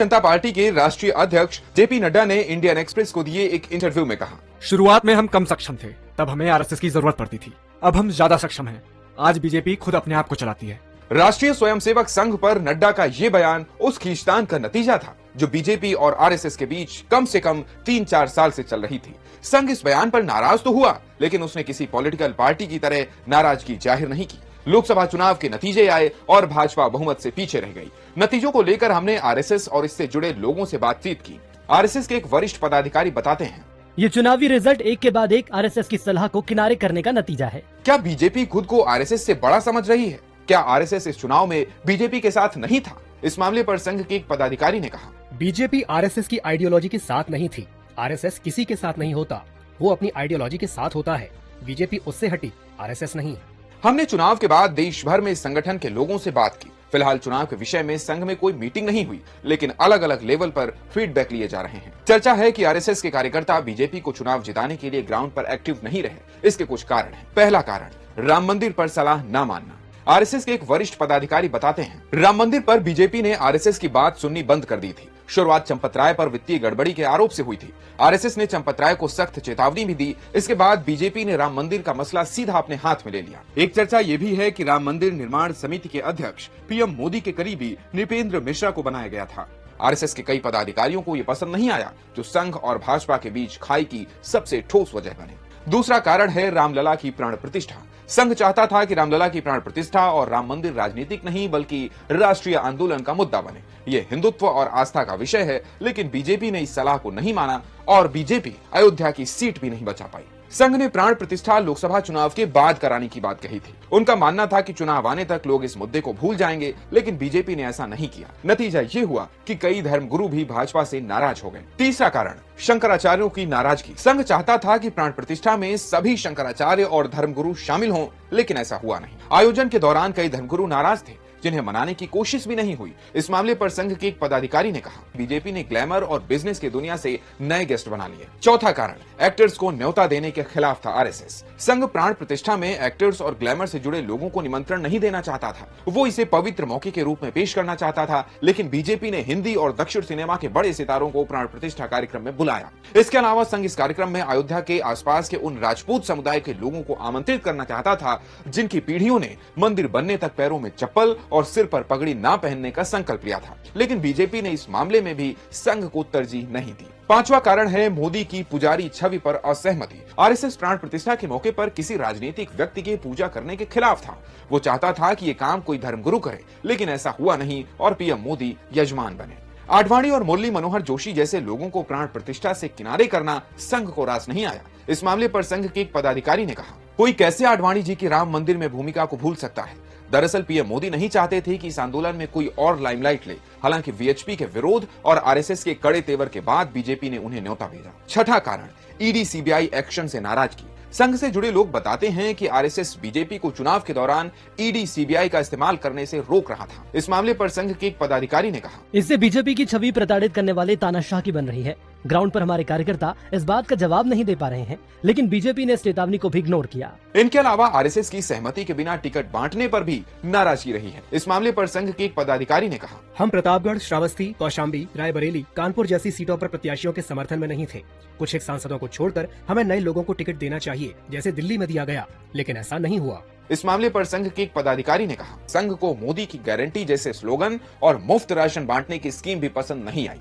जनता party के राष्ट्रीय अध्यक्ष जेपी नड्डा ने इंडियन एक्सप्रेस को दिए एक इंटरव्यू में कहा, शुरुआत में हम कम सक्षम थे, तब हमें आरएसएस की जरूरत पड़ती थी। अब हम ज्यादा सक्षम हैं। आज बीजेपी खुद अपने आप को चलाती है। राष्ट्रीय स्वयंसेवक संघ पर नड्डा का ये बयान उस खींचतान का नतीजा था जो बीजेपी और आरएसएस के बीच कम से कम 3-4 साल से चल रही थी। संघ इस बयान पर नाराज तो हुआ, लेकिन उसने किसी पॉलिटिकल पार्टी की तरह नाराजगी जाहिर नहीं की। लोकसभा चुनाव के नतीजे आए और भाजपा बहुमत से पीछे रह गई। नतीजों को लेकर हमने आरएसएस और इससे जुड़े लोगों से बातचीत की। आरएसएस के एक वरिष्ठ पदाधिकारी बताते हैं, ये चुनावी रिजल्ट एक के बाद एक आरएसएस की सलाह को किनारे करने का नतीजा है। क्या बीजेपी खुद को आरएसएस से बड़ा समझ रही है? क्या आरएसएस इस चुनाव में बीजेपी के साथ नहीं था? इस मामले पर संघ के एक पदाधिकारी ने कहा, बीजेपी आरएसएस की आइडियोलॉजी के साथ नहीं थी। आरएसएस किसी के साथ नहीं होता, वो अपनी आइडियोलॉजी के साथ होता है। बीजेपी उससे हटी, आरएसएस नहीं। हमने चुनाव के बाद देश भर में संगठन के लोगों से बात की। फिलहाल चुनाव के विषय में संघ में कोई मीटिंग नहीं हुई, लेकिन अलग अलग लेवल पर फीडबैक लिए जा रहे हैं। चर्चा है कि आरएसएस के कार्यकर्ता बीजेपी को चुनाव जिताने के लिए ग्राउंड पर एक्टिव नहीं रहे। इसके कुछ कारण हैं। पहला कारण, राम मंदिर पर सलाह न मानना। आरएसएस के एक वरिष्ठ पदाधिकारी बताते हैं, राम मंदिर पर बीजेपी ने आरएसएस की बात सुननी बंद कर दी थी। शुरुआत चंपत राय पर वित्तीय गड़बड़ी के आरोप से हुई थी। आरएसएस ने चंपत राय को सख्त चेतावनी भी दी। इसके बाद बीजेपी ने राम मंदिर का मसला सीधा अपने हाथ में ले लिया। एक चर्चा ये भी है कि राम मंदिर निर्माण समिति के अध्यक्ष पीएम मोदी के करीबी नृपेंद्र मिश्रा को बनाया गया था। आरएसएस के कई पदाधिकारियों को ये पसंद नहीं आया, जो संघ और भाजपा के बीच खाई की सबसे ठोस वजह बने। दूसरा कारण है रामलला की प्राण प्रतिष्ठा। संघ चाहता था कि रामलला की प्राण प्रतिष्ठा और राम मंदिर राजनीतिक नहीं बल्कि राष्ट्रीय आंदोलन का मुद्दा बने। ये हिंदुत्व और आस्था का विषय है, लेकिन बीजेपी ने इस सलाह को नहीं माना और बीजेपी अयोध्या की सीट भी नहीं बचा पाई। संघ ने प्राण प्रतिष्ठा लोकसभा चुनाव के बाद कराने की बात कही थी। उनका मानना था कि चुनाव आने तक लोग इस मुद्दे को भूल जाएंगे, लेकिन बीजेपी ने ऐसा नहीं किया। नतीजा ये हुआ कि कई धर्मगुरु भी भाजपा से नाराज हो गए। तीसरा कारण, शंकराचार्यों की नाराजगी। संघ चाहता था कि प्राण प्रतिष्ठा में सभी शंकराचार्य और धर्मगुरु शामिल हों, लेकिन ऐसा हुआ नहीं। आयोजन के दौरान कई धर्मगुरु नाराज थे, जिन्हें मनाने की कोशिश भी नहीं हुई। इस मामले पर संघ के एक पदाधिकारी ने कहा, बीजेपी ने ग्लैमर और बिजनेस की दुनिया से नए गेस्ट बना लिए। चौथा कारण, एक्टर्स को न्योता देने के खिलाफ था आरएसएस। संघ प्राण प्रतिष्ठा में एक्टर्स और ग्लैमर से जुड़े लोगों को निमंत्रण नहीं देना चाहता था। वो इसे पवित्र मौके के रूप में पेश करना चाहता था, लेकिन बीजेपी ने हिंदी और दक्षिण सिनेमा के बड़े सितारों को प्राण प्रतिष्ठा कार्यक्रम में बुलाया। इसके अलावा संघ इस कार्यक्रम में अयोध्या के आसपास के उन राजपूत समुदाय के लोगों को आमंत्रित करना चाहता था, जिनकी पीढ़ियों ने मंदिर बनने तक पैरों में चप्पल और सिर पर पगड़ी ना पहनने का संकल्प लिया था। लेकिन बीजेपी ने इस मामले में भी संघ को तरजीह नहीं दी। पांचवा कारण है मोदी की पुजारी छवि पर असहमति। आरएसएस प्राण प्रतिष्ठा के मौके पर किसी राजनीतिक व्यक्ति की पूजा करने के खिलाफ था। वो चाहता था कि ये काम कोई धर्मगुरु करे, लेकिन ऐसा हुआ नहीं और पीएम मोदी यजमान बने। आडवाणी और मुरली मनोहर जोशी जैसे लोगों को प्राण प्रतिष्ठा से किनारे करना संघ को रास नहीं आया। इस मामले पर संघ के एक पदाधिकारी ने कहा, कोई कैसे आडवाणी जी की राम मंदिर में भूमिका को भूल सकता है। दरअसल पीएम मोदी नहीं चाहते थे कि इस आंदोलन में कोई और लाइमलाइट ले। हालांकि वीएचपी के विरोध और आरएसएस के कड़े तेवर के बाद बीजेपी ने उन्हें न्योता भेजा। छठा कारण, ईडी सीबीआई एक्शन से नाराजगी। संघ से जुड़े लोग बताते हैं कि आरएसएस बीजेपी को चुनाव के दौरान ईडी सीबीआई का इस्तेमाल करने से रोक रहा था। इस मामले पर संघ के एक पदाधिकारी ने कहा, इससे बीजेपी की छवि प्रताड़ित करने वाले तानाशाह की बन रही है। ग्राउंड पर हमारे कार्यकर्ता इस बात का जवाब नहीं दे पा रहे हैं, लेकिन बीजेपी ने इस चेतावनी को भी इग्नोर किया। इनके अलावा आरएसएस की सहमति के बिना टिकट बांटने पर भी नाराजगी रही है। इस मामले पर संघ के एक पदाधिकारी ने कहा, हम प्रतापगढ़, श्रावस्ती, कौशाम्बी, रायबरेली, कानपुर जैसी सीटों पर प्रत्याशियों के समर्थन में नहीं थे। कुछ एक सांसदों को छोड़कर हमें नए लोगों को टिकट देना चाहिए, जैसे दिल्ली में दिया गया, लेकिन ऐसा नहीं हुआ। इस मामले पर संघ के एक पदाधिकारी ने कहा, संघ को मोदी की गारंटी जैसे स्लोगन और मुफ्त राशन बांटने की स्कीम भी पसंद नहीं आई।